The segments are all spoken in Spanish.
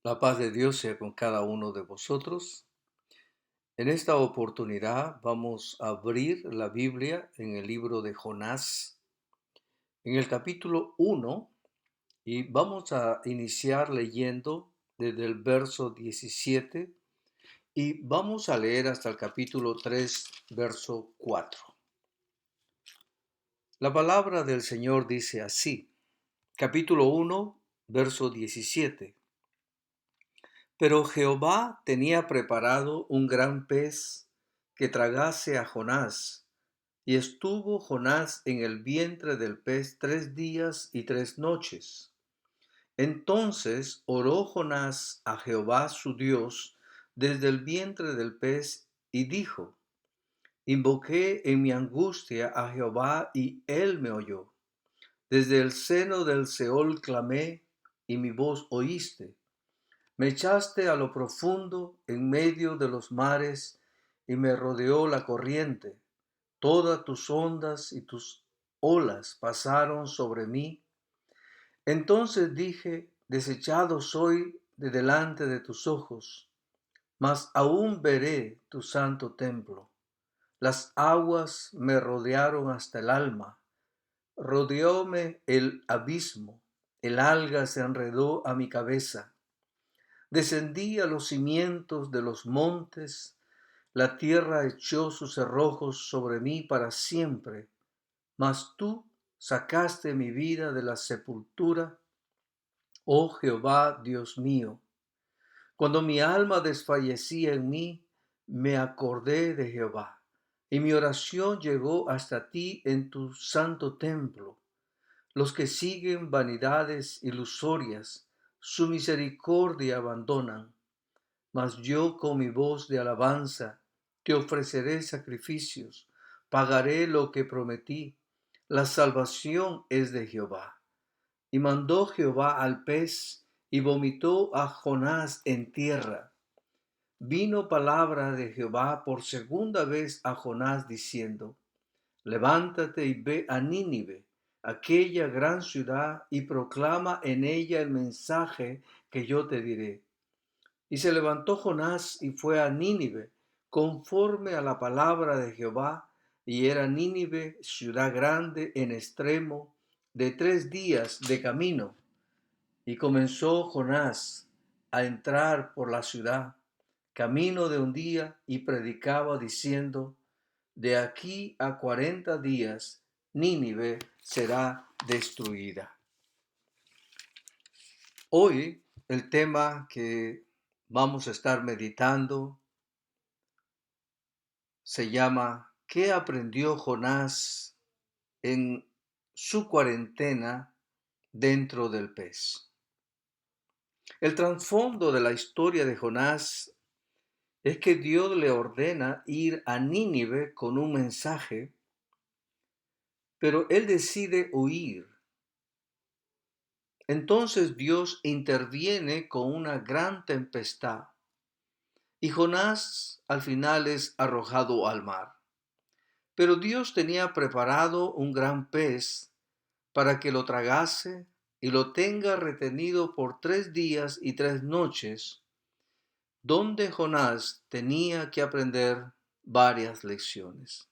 La paz de Dios sea con cada uno de vosotros. En esta oportunidad vamos a abrir la Biblia en el libro de Jonás, en el capítulo 1, y vamos a iniciar leyendo desde el verso 17 y vamos a leer hasta el capítulo 3, verso 4. La palabra del Señor dice así, capítulo 1, verso 17. Pero Jehová tenía preparado un gran pez que tragase a Jonás, y estuvo Jonás en el vientre del pez 3 días y 3 noches. Entonces oró Jonás a Jehová su Dios desde el vientre del pez y dijo, invoqué en mi angustia a Jehová y él me oyó. Desde el seno del Seol clamé y mi voz oíste. Me echaste a lo profundo en medio de los mares y me rodeó la corriente. Todas tus ondas y tus olas pasaron sobre mí. Entonces dije, desechado soy de delante de tus ojos, mas aún veré tu santo templo. Las aguas me rodearon hasta el alma, rodeóme el abismo, el alga se enredó a mi cabeza. Descendí a los cimientos de los montes, la tierra echó sus cerrojos sobre mí para siempre, mas tú sacaste mi vida de la sepultura, oh Jehová, Dios mío. Cuando mi alma desfallecía en mí, me acordé de Jehová, y mi oración llegó hasta ti en tu santo templo. Los que siguen vanidades ilusorias, su misericordia abandonan. Mas yo con mi voz de alabanza te ofreceré sacrificios, pagaré lo que prometí. La salvación es de Jehová. Y mandó Jehová al pez y vomitó a Jonás en tierra. Vino palabra de Jehová por segunda vez a Jonás diciendo, levántate y ve a Nínive, aquella gran ciudad, y proclama en ella el mensaje que yo te diré. Y se levantó Jonás y fue a Nínive, conforme a la palabra de Jehová, y era Nínive ciudad grande en extremo, de 3 días de camino. Y comenzó Jonás a entrar por la ciudad, camino de un día, y predicaba diciendo, de aquí a 40 días Nínive será destruida. Hoy el tema que vamos a estar meditando se llama ¿Qué aprendió Jonás en su cuarentena dentro del pez? El trasfondo de la historia de Jonás es que Dios le ordena ir a Nínive con un mensaje, pero él decide huir. Entonces Dios interviene con una gran tempestad y Jonás al final es arrojado al mar. Pero Dios tenía preparado un gran pez para que lo tragase y lo tenga retenido por 3 días y 3 noches, donde Jonás tenía que aprender varias lecciones.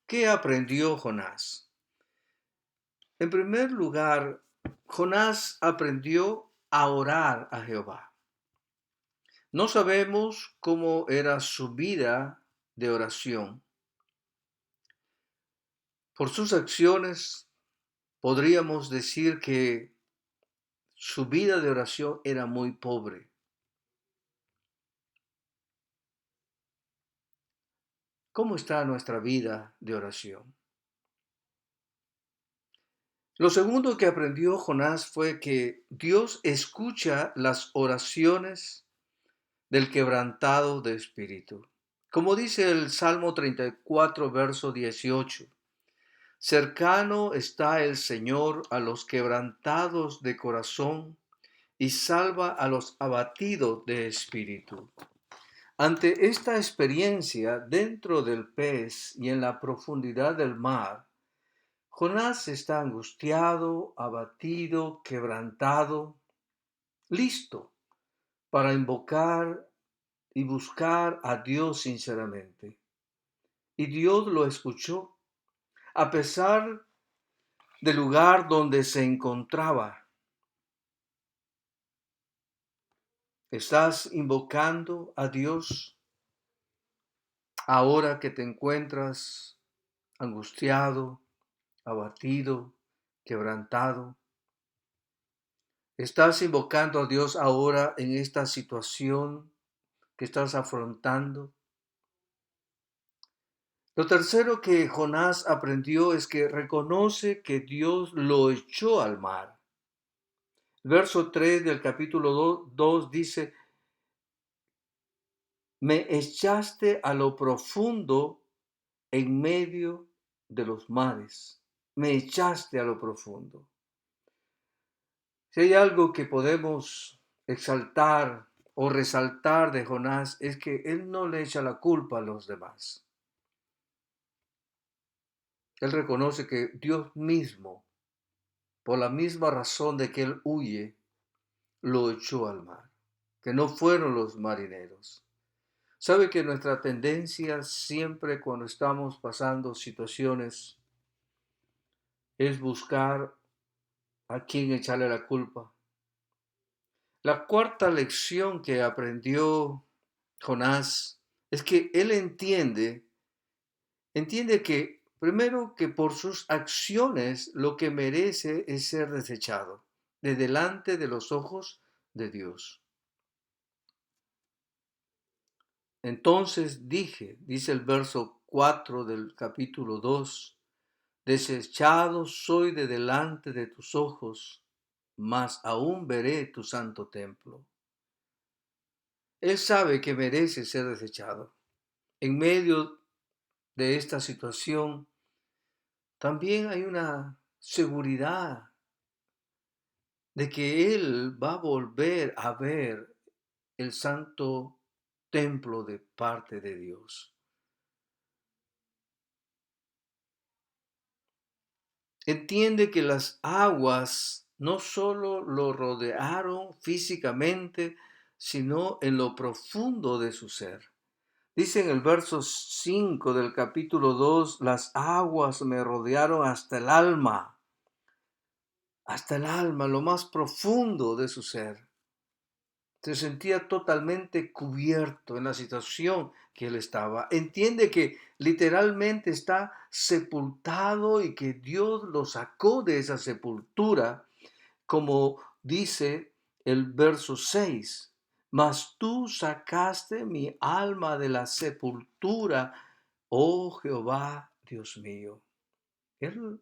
¿Qué aprendió Jonás? En primer lugar, Jonás aprendió a orar a Jehová. No sabemos cómo era su vida de oración. Por sus acciones podríamos decir que su vida de oración era muy pobre. ¿Cómo está nuestra vida de oración? Lo segundo que aprendió Jonás fue que Dios escucha las oraciones del quebrantado de espíritu. Como dice el Salmo 34, verso 18, cercano está el Señor a los quebrantados de corazón y salva a los abatidos de espíritu. Ante esta experiencia dentro del pez y en la profundidad del mar, Jonás está angustiado, abatido, quebrantado, listo para invocar y buscar a Dios sinceramente. Y Dios lo escuchó, a pesar del lugar donde se encontraba. ¿Estás invocando a Dios ahora que te encuentras angustiado, abatido, quebrantado? ¿Estás invocando a Dios ahora en esta situación que estás afrontando? Lo tercero que Jonás aprendió es que reconoce que Dios lo echó al mar. El verso 3 del capítulo 2 dice: me echaste a lo profundo en medio de los mares. Me echaste a lo profundo. Si hay algo que podemos exaltar o resaltar de Jonás, es que él no le echa la culpa a los demás. Él reconoce que Dios mismo, por la misma razón de que él huye, lo echó al mar, que no fueron los marineros. Sabe que nuestra tendencia siempre cuando estamos pasando situaciones es buscar a quién echarle la culpa. La cuarta lección que aprendió Jonás es que él entiende que primero que por sus acciones lo que merece es ser desechado de delante de los ojos de Dios. Entonces dije, dice el verso 4 del capítulo 2, desechado soy de delante de tus ojos, mas aún veré tu santo templo. Él sabe que merece ser desechado. En medio de esta situación, también hay una seguridad de que Él va a volver a ver el santo templo de parte de Dios. Entiende que las aguas no solo lo rodearon físicamente, sino en lo profundo de su ser. Dice en el verso 5 del capítulo 2, las aguas me rodearon hasta el alma, lo más profundo de su ser. Se sentía totalmente cubierto en la situación que él estaba. Entiende que literalmente está sepultado y que Dios lo sacó de esa sepultura, como dice el verso 6. Mas tú sacaste mi alma de la sepultura, oh Jehová, Dios mío. Él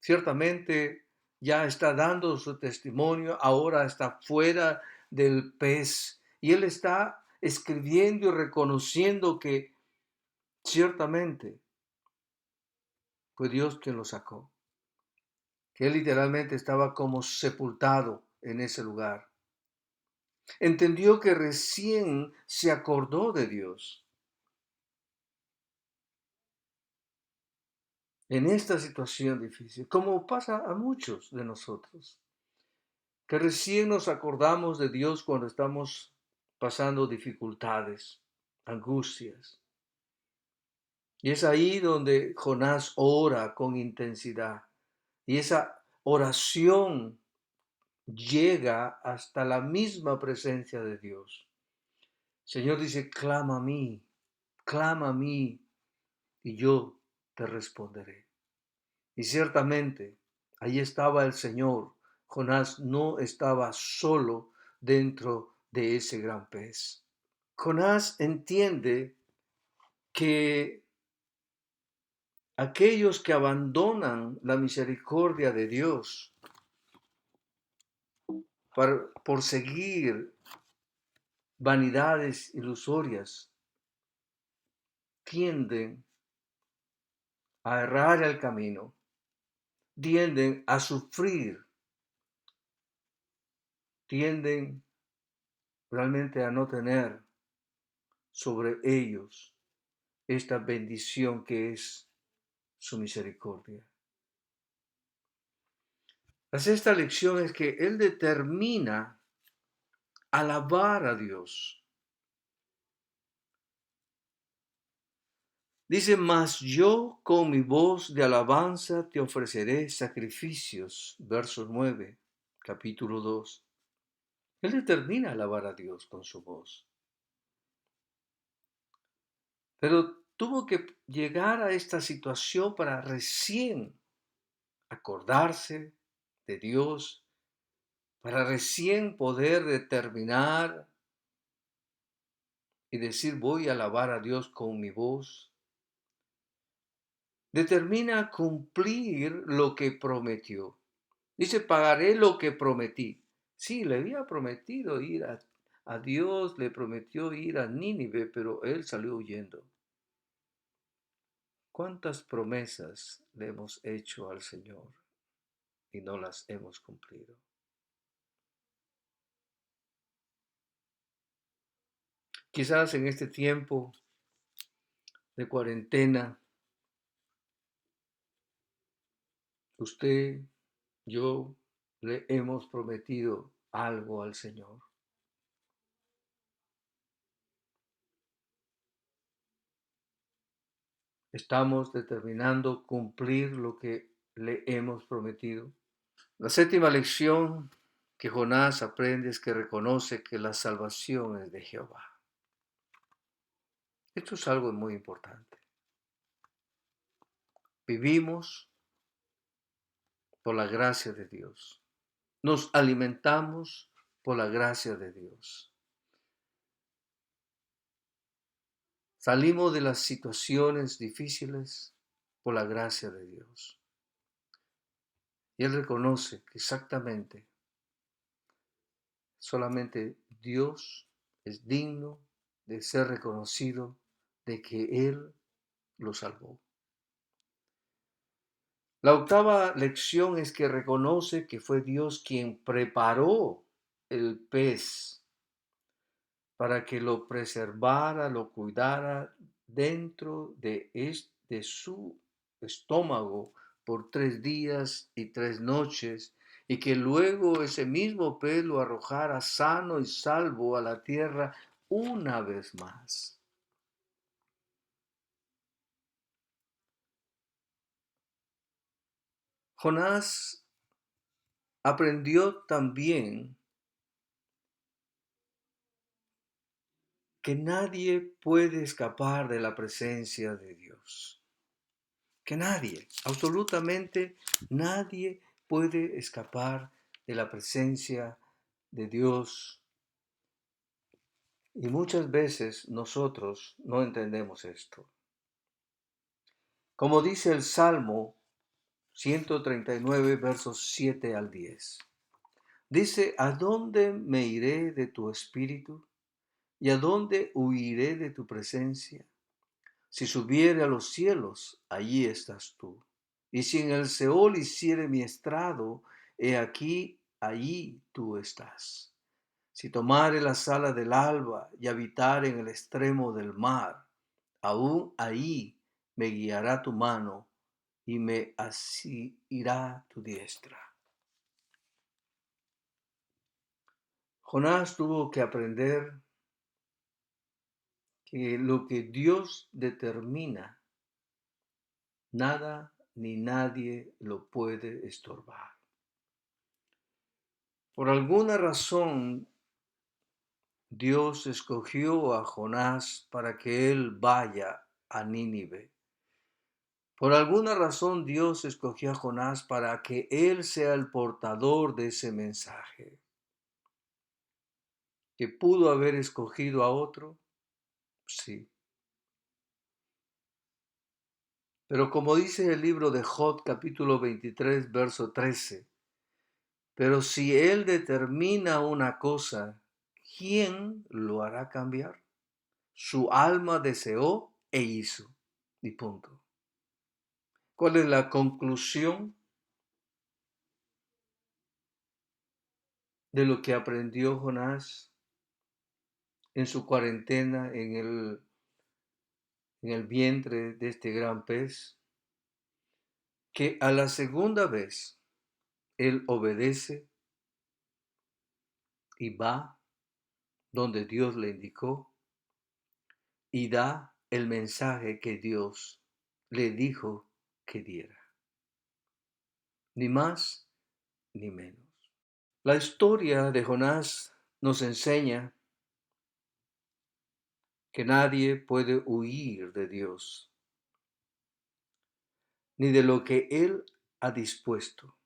ciertamente ya está dando su testimonio, ahora está fuera del pez y él está escribiendo y reconociendo que ciertamente fue Dios quien lo sacó, que él literalmente estaba como sepultado en ese lugar. Entendió que recién se acordó de Dios. En esta situación difícil, como pasa a muchos de nosotros, que recién nos acordamos de Dios cuando estamos pasando dificultades, angustias. Y es ahí donde Jonás ora con intensidad. Y esa oración llega hasta la misma presencia de Dios. El Señor dice, clama a mí, y yo te responderé. Y ciertamente, ahí estaba el Señor. Jonás no estaba solo dentro de ese gran pez. Jonás entiende que aquellos que abandonan la misericordia de Dios por seguir vanidades ilusorias tienden a errar el camino, tienden a sufrir, tienden realmente a no tener sobre ellos esta bendición que es su misericordia. La sexta lección es que Él determina alabar a Dios. Dice, mas yo con mi voz de alabanza te ofreceré sacrificios. Verso 9, capítulo 2. Él determina alabar a Dios con su voz. Pero tuvo que llegar a esta situación para recién acordarse de Dios, para recién poder determinar y decir voy a alabar a Dios con mi voz. Determina cumplir lo que prometió. Dice, pagaré lo que prometí. Sí, le había prometido ir a Dios, le prometió ir a Nínive, pero él salió huyendo. ¿Cuántas promesas le hemos hecho al Señor y no las hemos cumplido? Quizás en este tiempo de cuarentena, usted, yo, le hemos prometido algo al Señor. Estamos determinando cumplir lo que le hemos prometido. La séptima lección que Jonás aprende es que reconoce que la salvación es de Jehová. Esto es algo muy importante. Vivimos por la gracia de Dios. Nos alimentamos por la gracia de Dios. Salimos de las situaciones difíciles por la gracia de Dios. Y él reconoce que exactamente solamente Dios es digno de ser reconocido, de que Él lo salvó. La octava lección es que reconoce que fue Dios quien preparó el pez para que lo preservara, lo cuidara dentro de su estómago por 3 días y 3 noches, y que luego ese mismo pez lo arrojara sano y salvo a la tierra una vez más. Jonás aprendió también que nadie puede escapar de la presencia de Dios. Que nadie, absolutamente nadie puede escapar de la presencia de Dios. Y muchas veces nosotros no entendemos esto. Como dice el Salmo 139, versos 7 al 10. Dice, ¿a dónde me iré de tu espíritu? ¿Y a dónde huiré de tu presencia? Si subiere a los cielos, allí estás tú. Y si en el Seol hiciere mi estrado, he aquí, allí tú estás. Si tomare las alas del alba y habitare en el extremo del mar, aún ahí me guiará tu mano y me asirá tu diestra. Jonás tuvo que aprender que lo que Dios determina, nada ni nadie lo puede estorbar. Por alguna razón, Dios escogió a Jonás para que él vaya a Nínive. Por alguna razón, Dios escogió a Jonás para que él sea el portador de ese mensaje. ¿Que pudo haber escogido a otro? Sí. Pero como dice el libro de Job, capítulo 23, verso 13, pero si él determina una cosa, ¿quién lo hará cambiar? Su alma deseó e hizo. Y punto. ¿Cuál es la conclusión de lo que aprendió Jonás en su cuarentena en el vientre de este gran pez? Que a la segunda vez él obedece y va donde Dios le indicó y da el mensaje que Dios le dijo que diera, ni más ni menos. La historia de Jonás nos enseña que nadie puede huir de Dios, ni de lo que Él ha dispuesto.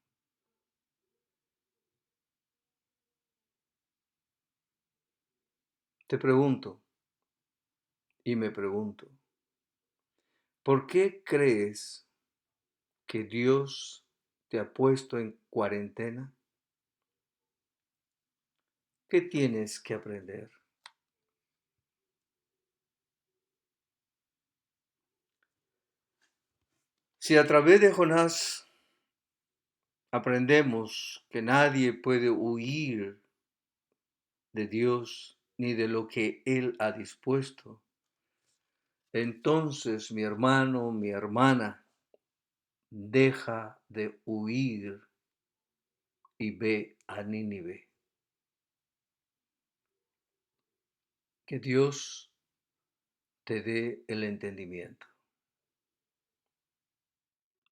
Te pregunto y me pregunto, ¿por qué crees que Dios te ha puesto en cuarentena? ¿Qué tienes que aprender? Si a través de Jonás aprendemos que nadie puede huir de Dios ni de lo que Él ha dispuesto, entonces mi hermano, mi hermana, deja de huir y ve a Nínive. Que Dios te dé el entendimiento.